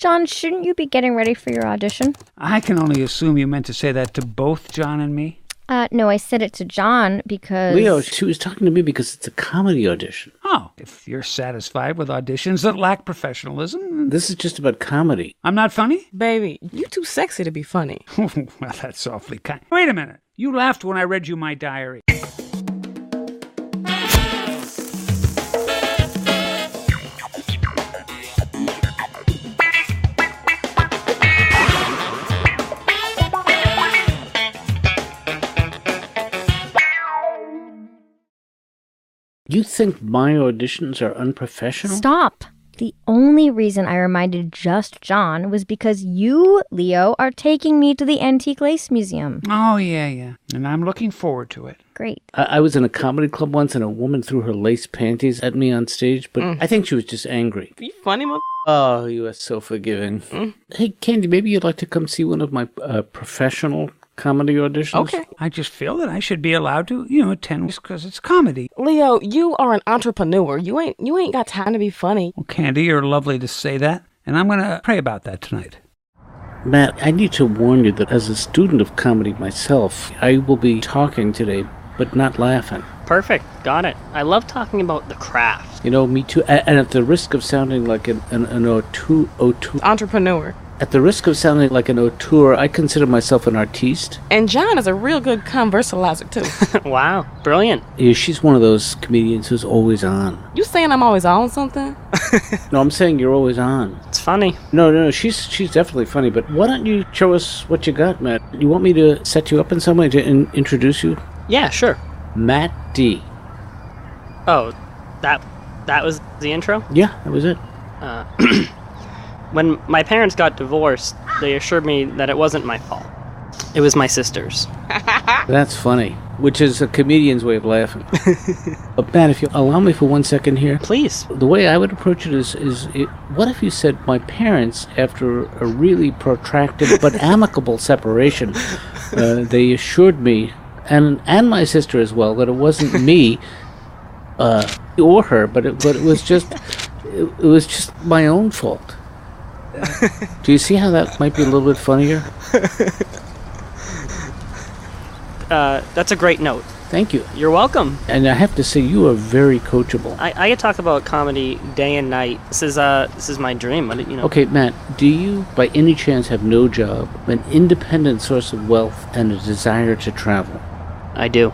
John, shouldn't you be getting ready for your audition? I can only assume you meant to say that to both John and me. No, I said it to John because... Leo, she was talking to me because it's a comedy audition. Oh, if you're satisfied with auditions that lack professionalism... This is just about comedy. I'm not funny? Baby, you too sexy to be funny. Well, that's awfully kind. Wait a minute. You laughed when I read you my diary. You think my auditions are unprofessional? Stop. The only reason I reminded just John was because you, Leo, are taking me to the Antique Lace Museum. Oh, yeah. And I'm looking forward to it. Great. I was in a comedy club once and a woman threw her lace panties at me on stage, but I think she was just angry. You funny, Oh, you are so forgiving. Hey, Candy, maybe you'd like to come see one of my professional comedy auditions? Okay. I just feel that I should be allowed to, attend because it's comedy. Leo, you are an entrepreneur. You ain't got time to be funny. Well, Candy, you're lovely to say that, and I'm going to pray about that tonight. Matt, I need to warn you that as a student of comedy myself, I will be talking today, but not laughing. Perfect. Got it. I love talking about the craft. Me too. And at the risk of sounding like an auteur, Entrepreneur. At the risk of sounding like an auteur, I consider myself an artiste. And John is a real good conversalizer, too. Wow. Brilliant. Yeah, she's one of those comedians who's always on. You saying I'm always on something? No, I'm saying you're always on. It's funny. No, she's definitely funny, but why don't you show us what you got, Matt? You want me to set you up in some way to introduce you? Yeah, sure. Matt D. Oh, that was the intro? Yeah, that was it. When my parents got divorced, they assured me that it wasn't my fault. It was my sister's. That's funny, which is a comedian's way of laughing. Matt, if you allow me for 1 second here. Please. The way I would approach it is what if you said, my parents, after a really protracted but amicable separation, they assured me, and my sister as well, that it wasn't me or her, but it was just my own fault. Do you see how that might be a little bit funnier? That's a great note. Thank you. You're welcome. And I have to say, you are very coachable. I could talk about comedy day and night. This is my dream. Okay, Matt, do you by any chance have no job, an independent source of wealth, and a desire to travel? I do.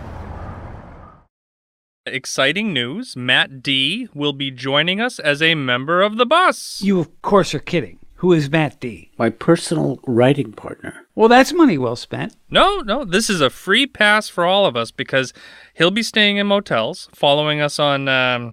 Exciting news. Matt D. will be joining us as a member of the bus. You, of course, are kidding. Who is Matt D? My personal writing partner. Well, that's money well spent. No, this is a free pass for all of us because he'll be staying in motels, following us on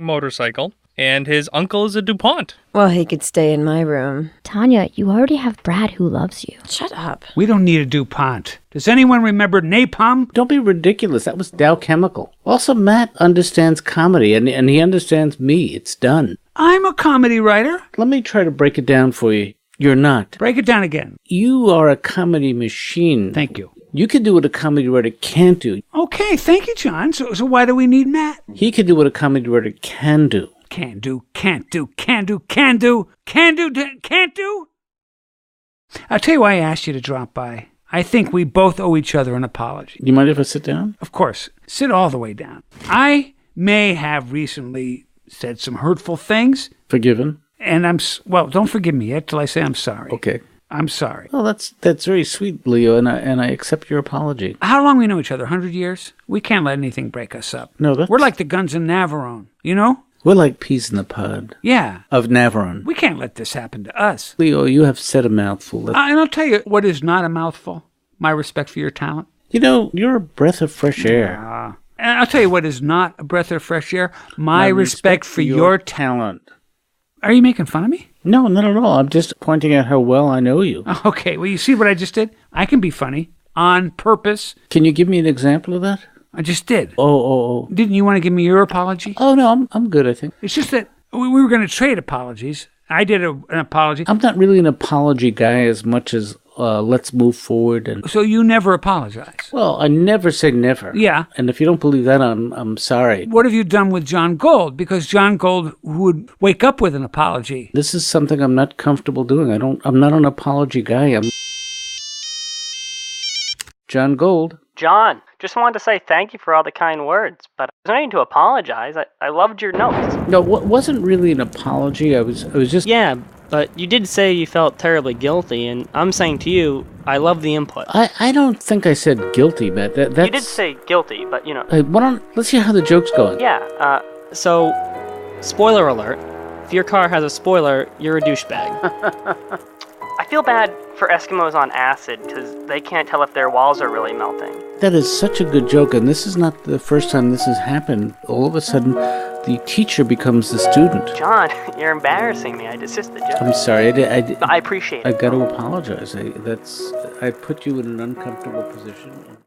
motorcycle, and his uncle is a DuPont. Well, he could stay in my room. Tanya, you already have Brad who loves you. Shut up. We don't need a DuPont. Does anyone remember napalm? Don't be ridiculous. That was Dow Chemical. Also, Matt understands comedy, and he understands me. It's done. I'm a comedy writer. Let me try to break it down for you. You're not. Break it down again. You are a comedy machine. Thank you. You can do what a comedy writer can't do. Okay, thank you, John. So why do we need Matt? He can do what a comedy writer can do. Can do, can't do, can do, can do, can do, can't do? I'll tell you why I asked you to drop by. I think we both owe each other an apology. You mind if I sit down? Of course. Sit all the way down. I may have recently said some hurtful things. Forgiven? And don't forgive me yet till I say I'm sorry. Okay. I'm sorry. Well, that's very sweet, Leo, and I accept your apology. How long we know each other? 100 years? We can't let anything break us up. No, We're like the guns in Navarone, you know? We're like peas in the pod. Yeah. Of Navarone. We can't let this happen to us. Leo, you have said a mouthful. And I'll tell you what is not a mouthful. My respect for your talent. You're a breath of fresh air. And I'll tell you what is not a breath of fresh air. My respect for your talent. Are you making fun of me? No, not at all. I'm just pointing out how well I know you. Okay, well, you see what I just did? I can be funny on purpose. Can you give me an example of that? I just did. Oh. Didn't you want to give me your apology? Oh, no, I'm good, I think. It's just that we were going to trade apologies. I did an apology. I'm not really an apology guy as much as let's move forward. And So you never apologize. well, I never say never. Yeah. And if you don't believe that, I'm sorry. What have you done with John Gold? Because John Gold would wake up with an apology. This is something I'm not comfortable doing. I'm not an apology guy. I'm John Gold. John, just wanted to say thank you for all the kind words, but there's no need to apologize. I loved your notes. No, it wasn't really an apology. I was just. Yeah, but you did say you felt terribly guilty, and I'm saying to you, I love the input. I don't think I said guilty, Matt. That's. You did say guilty, but you know. Let's see how the joke's going. Yeah, so, spoiler alert. If your car has a spoiler, you're a douchebag. I feel bad for Eskimos on acid, because they can't tell if their walls are really melting. That is such a good joke, and this is not the first time this has happened. All of a sudden, the teacher becomes the student. John, you're embarrassing me. I desist the joke. I'm sorry. I appreciate it. I got to apologize. I put you in an uncomfortable position.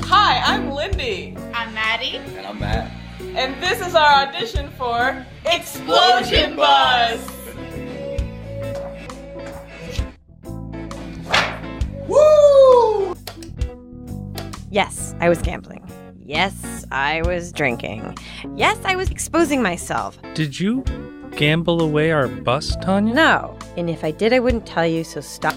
Hi, I'm Lindy. I'm Maddie. And I'm Matt. And this is our audition for Explosion Bus. Woo! Yes, I was gambling. Yes, I was drinking. Yes, I was exposing myself. Did you gamble away our bus, Tanya? No, and if I did, I wouldn't tell you, so stop.